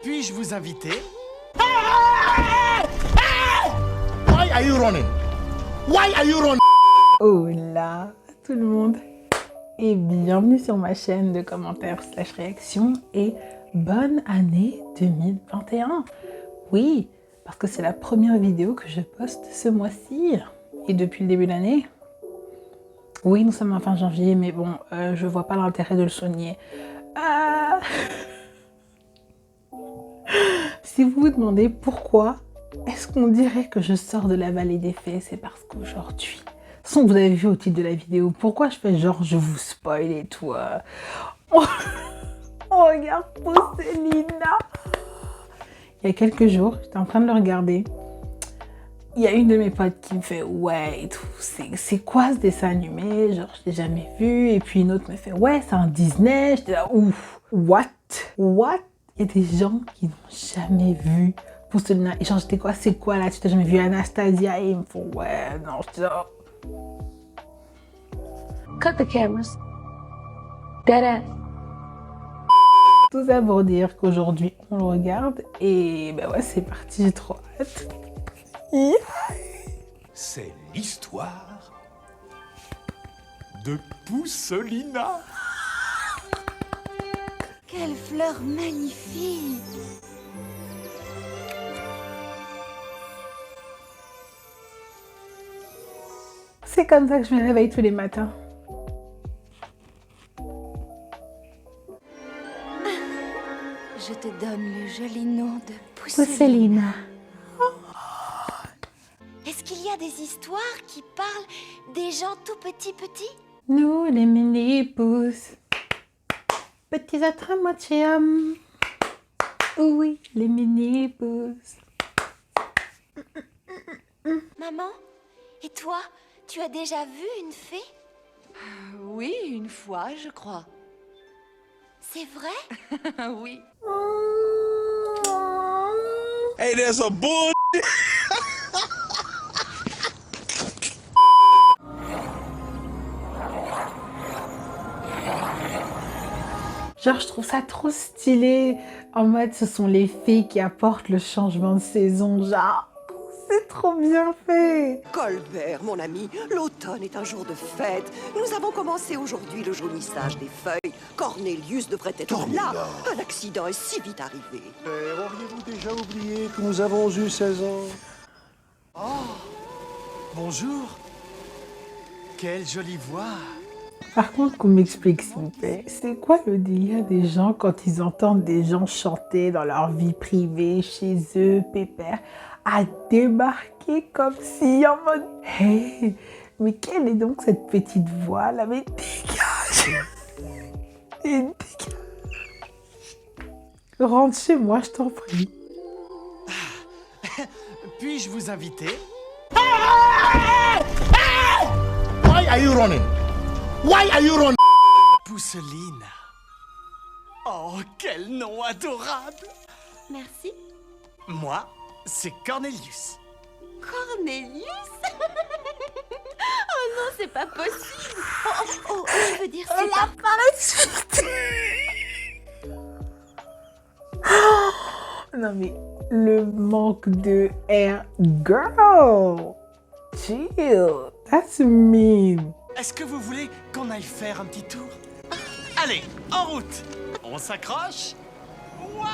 Puis-je vous inviter? Why are you running? Why are you running? Hola tout le monde et bienvenue sur ma chaîne de commentaires / réactions et bonne année 2021. Oui, parce que c'est la première vidéo que je poste ce mois-ci et depuis le début de l'année. Oui, nous sommes en fin janvier, mais bon, je vois pas l'intérêt de le souligner. Si vous vous demandez pourquoi est-ce qu'on dirait que je sors de la vallée des fées, c'est parce qu'aujourd'hui, de toute façon vous avez vu au titre de la vidéo, pourquoi je fais genre je vous spoil et tout. On regarde Pousselina. Il y a quelques jours, j'étais en train de le regarder. Il y a une de mes potes qui me fait ouais et tout, c'est quoi ce dessin animé? Genre je l'ai jamais vu. Et puis une autre me fait ouais c'est un Disney. J'étais là ouf, what? Il y a des gens qui n'ont jamais vu Pousselina. Et genre j'étais quoi, c'est quoi là? Tu t'as jamais vu Anastasia? Et ils me font ouais, non, j'étais là. Cut the cameras. Dead ass. Tout ça pour dire qu'aujourd'hui on le regarde et ben ouais c'est parti, j'ai trop hâte. C'est l'histoire de Pousselina. Quelle fleur magnifique! C'est comme ça que je me réveille tous les matins. Je te donne le joli nom de Pousselina. Pousselina. Est-ce qu'il y a des histoires qui parlent des gens tout petits? Nous les mini-pousses, petits êtres à moitié hommes. Oui, les mini-pousses. Maman, et toi, tu as déjà vu une fée? Oui, une fois, je crois. C'est vrai? Oui. Hey, there's a bull. Genre, je trouve ça trop stylé. En mode, ce sont les fées qui apportent le changement de saison. Genre, c'est trop bien fait. Colbert, mon ami, l'automne est un jour de fête. Nous avons commencé aujourd'hui le jaunissage des feuilles. Cornelius devrait être là. Un accident est si vite arrivé. Auriez-vous déjà oublié que nous avons eu 16 ans? Bonjour. Quelle jolie voix. Par contre, qu'on m'explique s'il vous plaît, c'est quoi le délire des gens quand ils entendent des gens chanter dans leur vie privée, chez eux, pépère, à débarquer comme si en mode hey, mais quelle est donc cette petite voix là? Mais dégage! Et dégage! Rentre chez moi, je t'en prie. Puis-je vous inviter? Why are you running? Why are you running? Pousselina. Oh, quel nom adorable! Merci. Moi, c'est Cornelius. Cornelius? Oh non, c'est pas possible. Je veux dire, c'est pas... Non mais le manque de air, girl, chill, that's mean. Est-ce que vous voulez qu'on aille faire un petit tour? Allez, en route! On s'accroche? Waouh!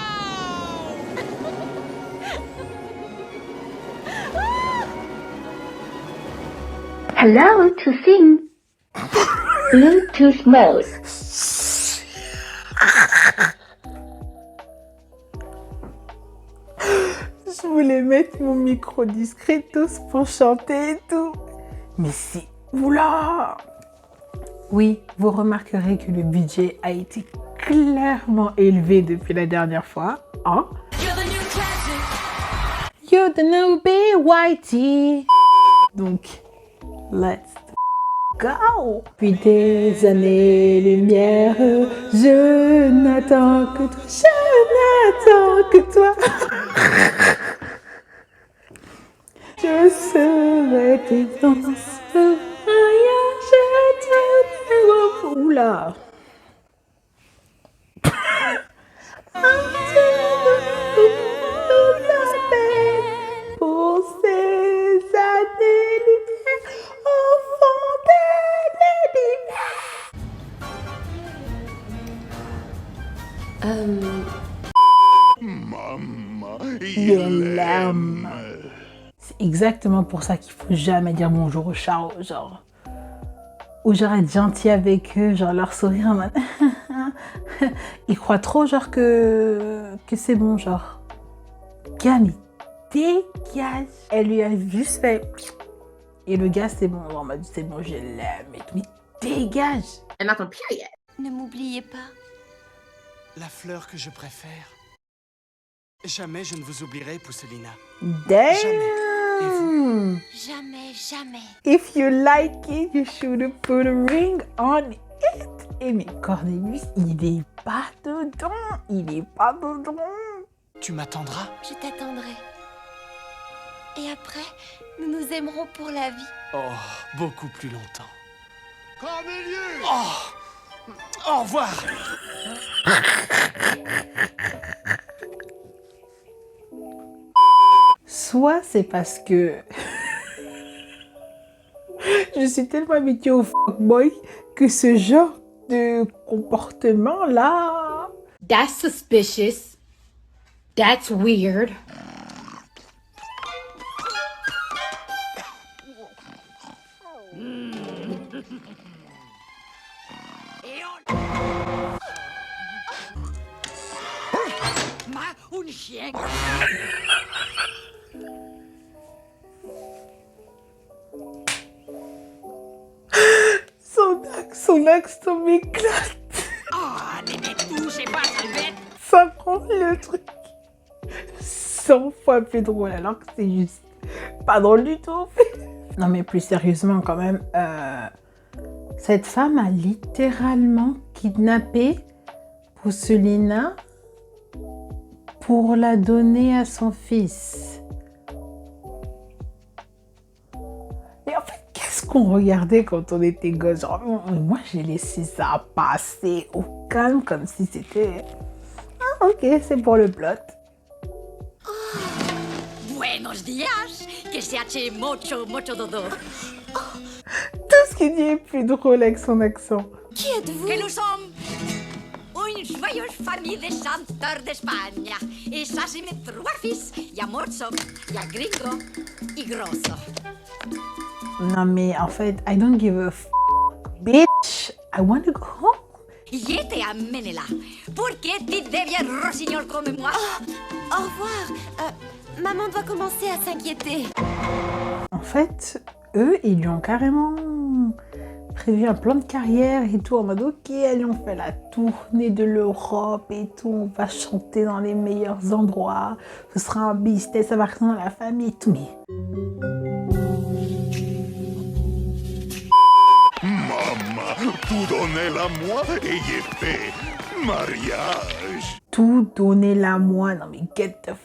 Allow to sing. Bluetooth mode. Je voulais mettre mon micro discretos pour chanter et tout. Mais si, oula! Oui, vous remarquerez que le budget a été clairement élevé depuis la dernière fois. Hein? You're the new BYT. Donc, let's go! Puis des années-lumière, je n'attends que toi, Je serai tes danses, voyage, oula! je l'aime. C'est exactement pour ça qu'il faut jamais dire bonjour aux chats, genre. Ou genre être gentil avec eux, genre leur sourire en mode... Ils croient trop genre que c'est bon, genre. Camille, dégage. Elle lui a juste fait... Et le gars, c'est bon, en mode c'est bon, je l'aime. Mais dégage. And not on period. Ne m'oubliez pas. La fleur que je préfère. Jamais je ne vous oublierai, Pousselina. Damn. Et vous? Jamais, jamais. If you like it, you should put a ring on it. Et mais Cornelius, il est pas dedans. Il est pas dedans. Tu m'attendras? Je t'attendrai. Et après, nous nous aimerons pour la vie. Oh, beaucoup plus longtemps. Cornelius! Oh! Au revoir! Soit c'est parce que je suis tellement habituée au fuckboy que ce genre de comportement là. That's suspicious. That's weird. Son accent m'éclate. Ça rend le truc 100 fois plus drôle alors que c'est juste pas drôle du tout. Non mais plus sérieusement quand même, cette femme a littéralement kidnappé Pousselina pour la donner à son fils. Et en fait, qu'est-ce qu'on regardait quand on était gosse? Genre, moi, j'ai laissé ça passer au calme comme si c'était... Ah, ok, c'est pour le plot. Buenos días, que se hace mucho, mucho dodo. Tout ce qu'il dit est plus drôle avec son accent. Qui êtes-vous? Que nous sommes une joyeuse famille de chanteurs d'Espagne. Et ça, c'est mes trois fils. Il y a Mozo, il y a Gringo et Grosso. Non mais en fait, I don't give a f***, bitch. I want to go home. Y te amenela. ¿Por qué te deviens rossignol comme moi? Au revoir. Maman doit commencer à s'inquiéter. En fait, eux, ils lui ont carrément prévu un plan de carrière et tout, en mode ok, allez, on fait la tournée de l'Europe et tout, on va chanter dans les meilleurs endroits, ce sera un business, ça va rester dans la famille et tout, mais... Maman, tout donnez-la-moi et y est fait. Mariage. Tout donnez-la moi, non mais get the f***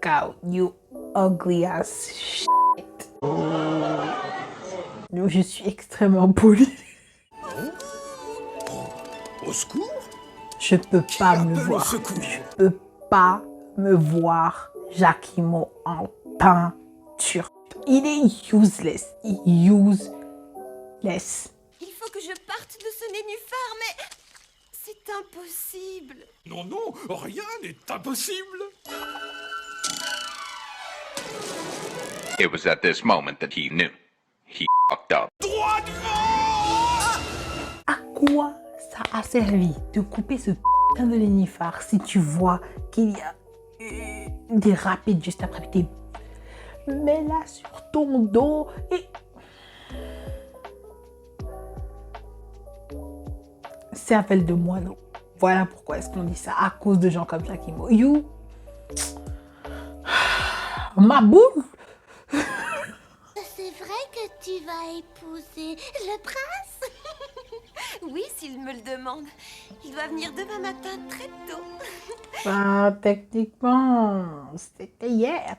out, you ugly ass shit. Je suis extrêmement polie. Au secours? Je peux pas me voir. Je peux pas me voir Jacquimo en peinture. Il est useless. Useless. Il faut que je parte de ce nénuphar, mais c'est impossible. Non, non, rien n'est impossible. It was at this moment that he knew. He fucked up. Droit devant! À quoi ça a servi de couper ce putain de nénuphar si tu vois qu'il y a des rapides juste après tes... Mets-la sur ton dos et... Cervelle de moineau. Voilà pourquoi est-ce qu'on dit ça, à cause de gens comme Jacquimo. You... Ma boule. C'est vrai que tu vas épouser le prince? Oui, s'il me le demande. Il doit venir demain matin très tôt. Ben, techniquement, c'était hier.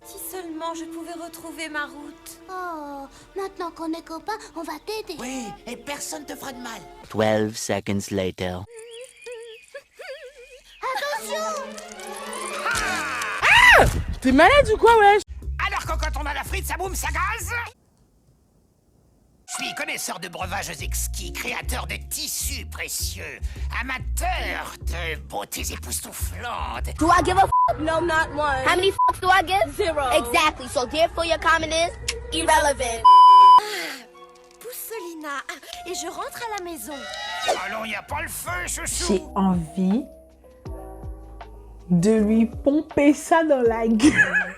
Si seulement je pouvais retrouver ma route. Oh, maintenant qu'on est copains, on va t'aider. Oui, et personne te fera de mal. 12 seconds later. Attention! Ah! T'es malade ou quoi, wesh? Alors que quand on a la frite, ça boum, ça gaze? suis connaisseur de breuvages exquis, créateur de tissus précieux, amateur de beautés époustouflantes. Do I give a f? No, not one. How many f**ks do I give? 0. Exactly. So therefore your comment is irrelevant. Pousselina, et je rentre à la maison. Allons, y a pas le feu, chouchou. J'ai envie de lui pomper ça dans la gueule.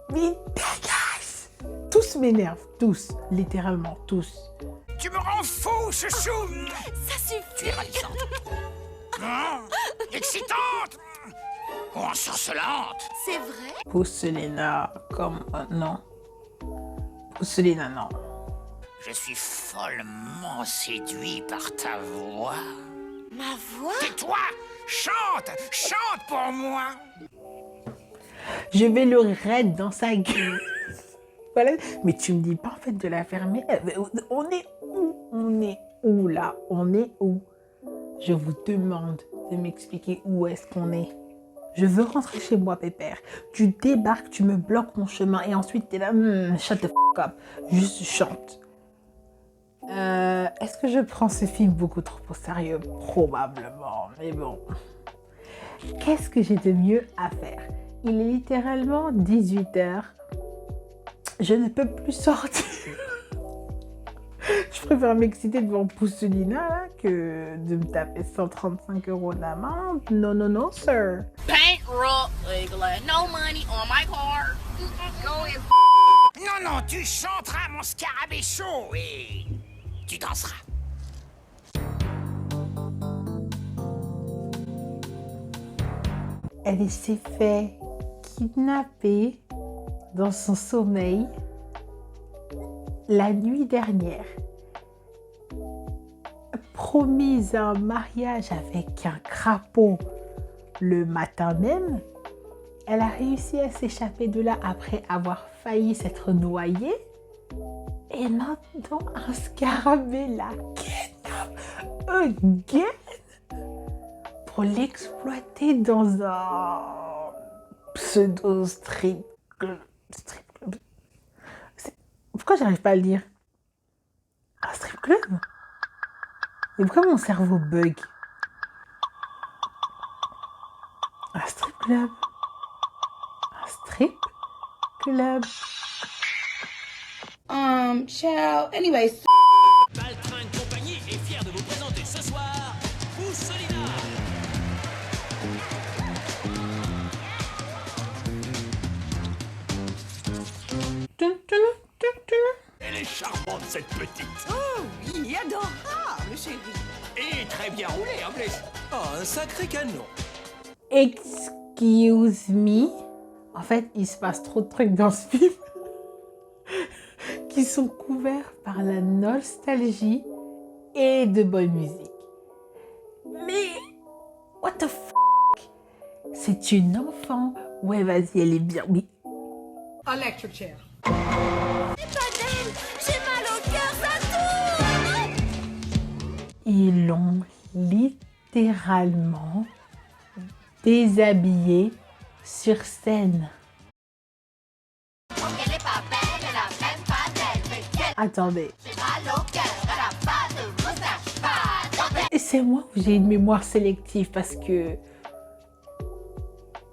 Mais dégage! Tous m'énervent, tous, littéralement tous. Tu me rends fou, chouchou. Ça suffit. Tu es ravissante. Excitante. Ou ensorcelante. C'est vrai? Pousselina, comme... non. Pousselina, non. Je suis follement séduit par ta voix. Ma voix? Tais-toi! Chante! Chante pour moi! Je vais le raid dans sa gueule. Voilà. Mais tu me dis pas en fait de la fermer. On est où? On est où là? On est où? Je vous demande de m'expliquer où est-ce qu'on est. Je veux rentrer chez moi, pépère. Tu débarques, tu me bloques mon chemin et ensuite t'es là, shut the f*** up. Juste chante. Est-ce que je prends ce film beaucoup trop au sérieux? Probablement, mais bon. Qu'est-ce que j'ai de mieux à faire? Il est littéralement 18h. Je ne peux plus sortir. Je préfère m'exciter devant Pousselina là, que de me taper 135 € d'amende. Non, non, non, sir. Bankrupt, legally. No money on my card. Go ahead. Non, non, tu chanteras mon scarabée chaud et tu danseras. Elle s'est fait kidnapper dans son sommeil la nuit dernière. Promise un mariage avec un crapaud le matin même, elle a réussi à s'échapper de là après avoir failli s'être noyée. Et maintenant, un scarabée la kidnappe again pour l'exploiter dans un pseudo strip club. Pourquoi j'arrive pas à le dire? Un strip club? Et pourquoi mon cerveau bug? Un strip club? Un strip club? Ciao. Anyways. Baltringue Compagnie est fier de vous présenter ce soir Pousselina. Elle est charmante, cette petite. Oh oui, adorable, chérie. Et très bien roulée, en plus. Oh, un sacré canon. Excuse me. En fait, il se passe trop de trucs dans ce film qui sont couverts par la nostalgie et de bonne musique. Mais, what the f***? C'est une enfant. Ouais, vas-y, elle est bien. Oui. Electric chair. C'est pas d'elle. J'ai mal au cœur, ça tourne. Ils l'ont littéralement déshabillée sur scène. Attendez. Et c'est moi où j'ai une mémoire sélective parce que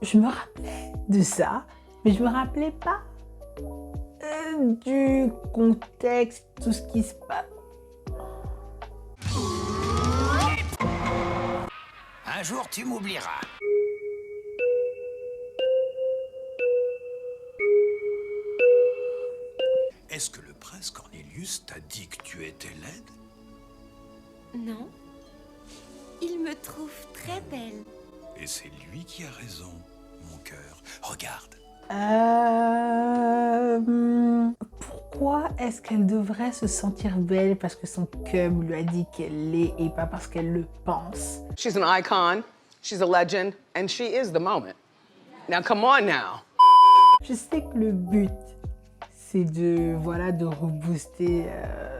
je me rappelais de ça, mais je me rappelais pas du contexte, tout ce qui se passe. Un jour, tu m'oublieras. Est-ce que le prince Cornelius t'a dit que tu étais laide? Non. Il me trouve très belle. Et c'est lui qui a raison, mon cœur. Regarde. Pourquoi est-ce qu'elle devrait se sentir belle parce que son cum lui a dit qu'elle l'est et pas parce qu'elle le pense? She's an icon, she's a legend, and she is the moment. Now come on now. Je sais que le but, c'est de, voilà, de rebooster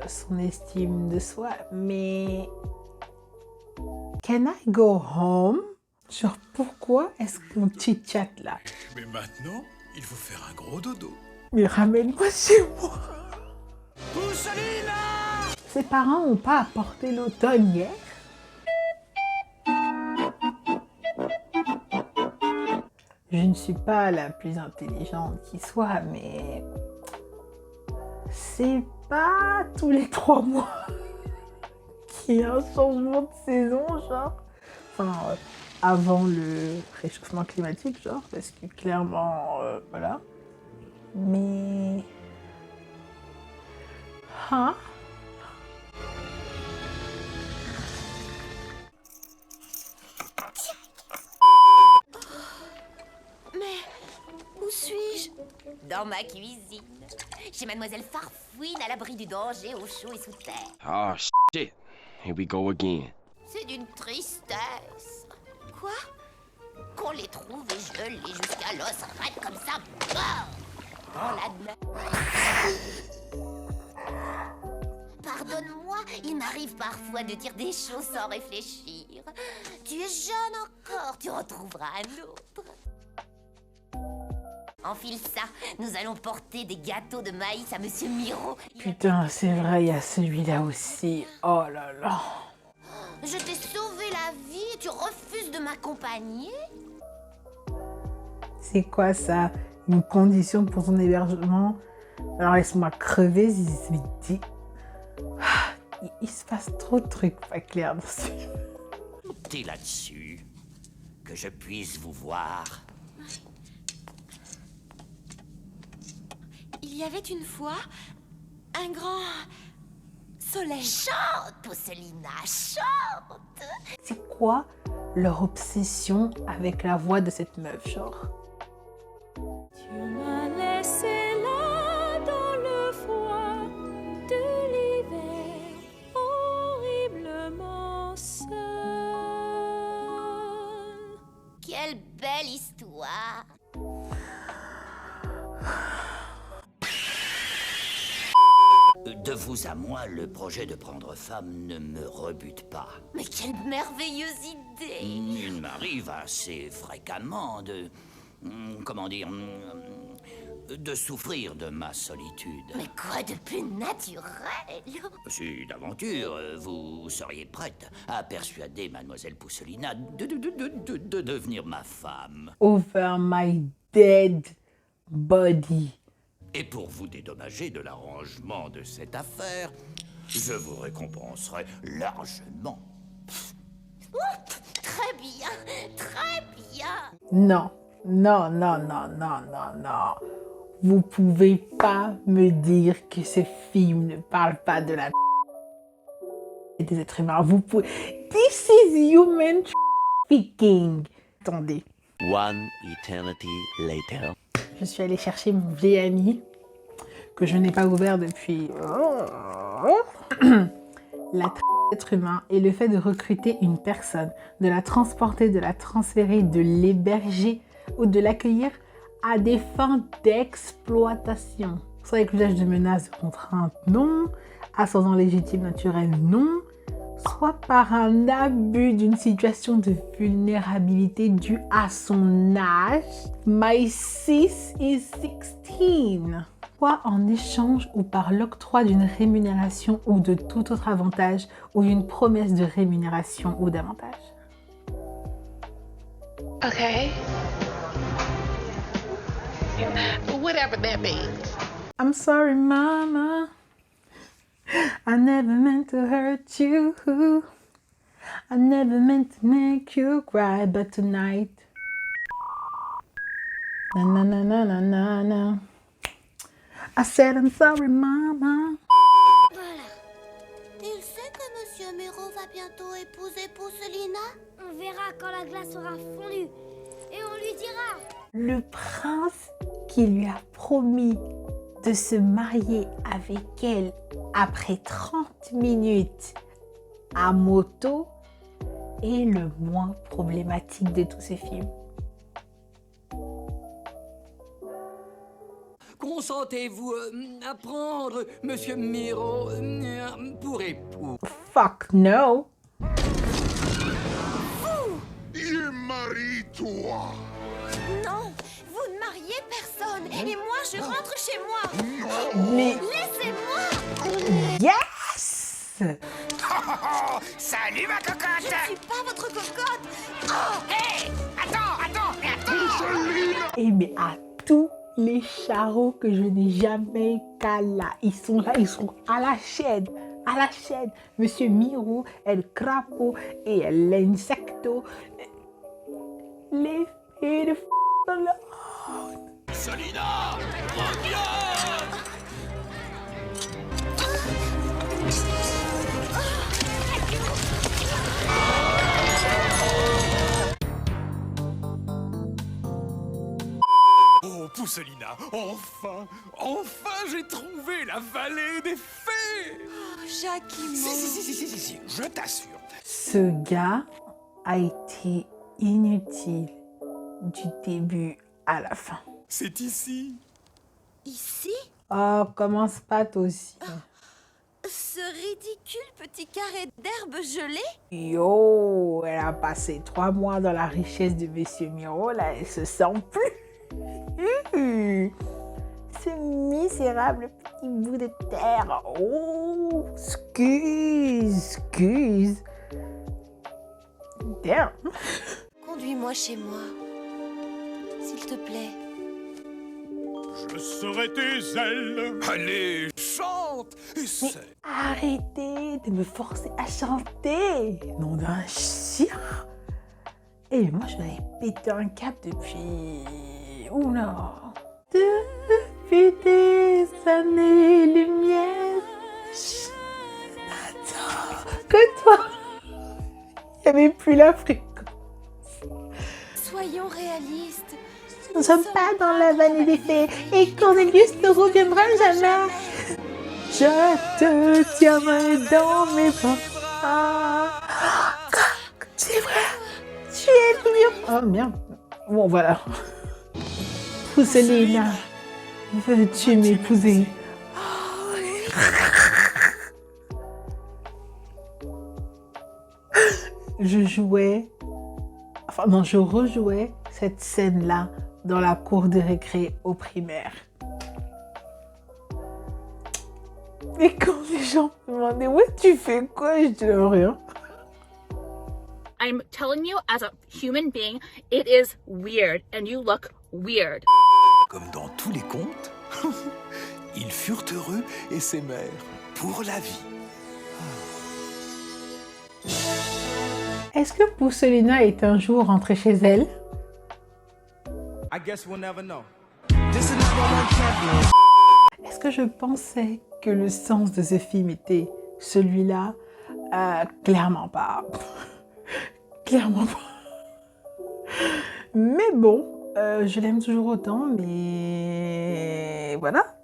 son estime de soi, mais... Can I go home? Genre, pourquoi est-ce qu'on chit-chat là? Mais maintenant, Il faut faire un gros dodo. Mais ramène-moi chez moi. Pousselina! Ses parents n'ont pas apporté l'automne hier. Je ne suis pas la plus intelligente qui soit, mais c'est pas tous les 3 mois qu'il y a un changement de saison, genre. Enfin, avant le réchauffement climatique, genre, parce que clairement, voilà. Mais... Hein? Où suis-je? Dans ma cuisine. Chez Mademoiselle Farfouine, à l'abri du danger, au chaud et sous terre. Oh, shit. Here we go again. C'est d'une tristesse. Quoi? Qu'on les trouve et je les jusqu'à l'os raide comme ça. Dans la neige. Pardonne-moi, il m'arrive parfois de dire des choses sans réfléchir. Tu es jeune encore, tu en trouveras un autre. Enfile ça, nous allons porter des gâteaux de maïs à Monsieur Miro. Putain, c'est vrai, il y a celui-là aussi. Oh là là. Je t'ai sauvé la vie et tu refuses de m'accompagner? C'est quoi ça? Une condition pour ton hébergement? Alors laisse-moi crever, il se passe trop de trucs pas clairs dans ce film. T'es là-dessus, que je puisse vous voir. Il y avait une fois un grand soleil. Chante, Pousselina, chante! C'est quoi leur obsession avec la voix de cette meuf, genre? Tu m'as laissé là dans le froid de l'hiver, horriblement seul. Quelle belle histoire! De vous à moi, le projet de prendre femme ne me rebute pas. Mais quelle merveilleuse idée! Il m'arrive assez fréquemment de... comment dire... de souffrir de ma solitude. Mais quoi de plus naturel? Si d'aventure, vous seriez prête à persuader Mademoiselle Pousselina de devenir ma femme. Over my dead body. Et pour vous dédommager de l'arrangement de cette affaire, je vous récompenserai largement. Très bien, très bien. Non, non, non, non, non, non, non. Vous pouvez pas me dire que ce film ne parle pas de la des êtres humains. Vous pouvez... This is human speaking. Attendez. One eternity later. Je suis allée chercher mon vieil ami que je n'ai pas ouvert depuis... La d'être humain et le fait de recruter une personne, de la transporter, de la transférer, de l'héberger ou de l'accueillir à des fins d'exploitation. Soit avec l'usage de menaces, de contraintes, non. Ascendant légitime naturel, non. Soit par un abus d'une situation de vulnérabilité due à son âge. My sis is 16. Soit en échange ou par l'octroi d'une rémunération ou de tout autre avantage ou d'une promesse de rémunération ou d'avantage. Okay. Whatever that means. I'm sorry, mama. I never meant to hurt you. I never meant to make you cry, but tonight. Na na na na na na na. I said I'm sorry, mama. Voilà. Il sait que Monsieur Miro va bientôt épouser Pousselina? On verra quand la glace aura fondu. Et on lui dira. Le prince qui lui a promis de se marier avec elle après 30 minutes à moto est le moins problématique de tous ces films. Consentez-vous à prendre Monsieur Miro pour époux? Fuck no! Vous! Il marie toi! Non, vous ne mariez personne! Laissez-moi, je rentre chez moi. Mais... Laissez-moi. Yes! Salut ma cocotte. Je ne suis pas votre cocotte. Oh, hé, attends. Et mais à tous les charros que je n'ai jamais cala, ils sont là, ils sont à la chaîne. À la chaîne, Monsieur Miro, El Crapo et l'Insecto. Les filles de dans le... Solina, reviens! Oh, Pousselina, enfin j'ai trouvé la vallée des fées. Jackie, Si, je t'assure. Ce gars a été inutile du début à la fin. C'est ici. Ici? Oh, commence pas toi aussi. Ce ridicule petit carré d'herbe gelée? Yo, elle a passé 3 mois dans la richesse de Monsieur Miro, là, elle se sent plus. Ce misérable petit bout de terre. Oh, excuse. Damn. Conduis-moi chez moi, s'il te plaît. Je serai tes ailes. Allez, chante. Mais arrêtez de me forcer à chanter. Nom d'un chien. Et moi, je l'avais pété un cap depuis... Oula. Depuis des années-lumière. Attends, que toi. Il n'y avait plus la fréquence. Soyons réalistes. Nous ne sommes pas dans la vallée des fées et Cornelius ne reviendra jamais. Je te tiendrai dans mes bras. C'est vrai, tu es le mieux. Oh merde. Bon voilà. Pousselina, veux-tu m'épouser? Je rejouais cette scène-là dans la cour de récré au primaire. Et quand les gens me demandaient, ouais, tu fais quoi? Je dis rien. I'm telling you, as a human being, it is weird, and you look weird. Comme dans tous les contes, ils furent heureux et s'aimèrent pour la vie. Est-ce que Pousselina est un jour rentrée chez elle? I guess we'll never know. Est-ce que je pensais que le sens de ce film était celui-là? Clairement pas. Clairement pas. Mais bon, je l'aime toujours autant, mais voilà.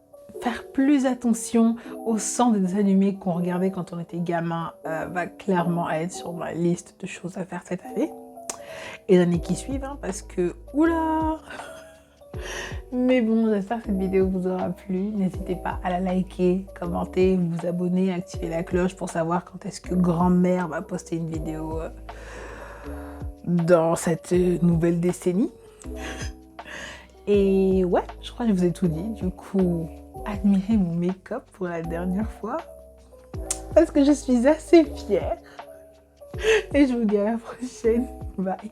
Faire plus attention au sens des animés qu'on regardait quand on était gamin va clairement être sur ma liste de choses à faire cette année. Et les années qui suivent, hein, parce que, oula. Mais bon, j'espère que cette vidéo vous aura plu. N'hésitez pas à la liker, commenter, vous abonner, activer la cloche pour savoir quand est-ce que grand-mère va poster une vidéo dans cette nouvelle décennie. Et ouais, je crois que je vous ai tout dit. Du coup, admirez mon make-up pour la dernière fois. Parce que je suis assez fière. Et je vous dis à la prochaine. Bye.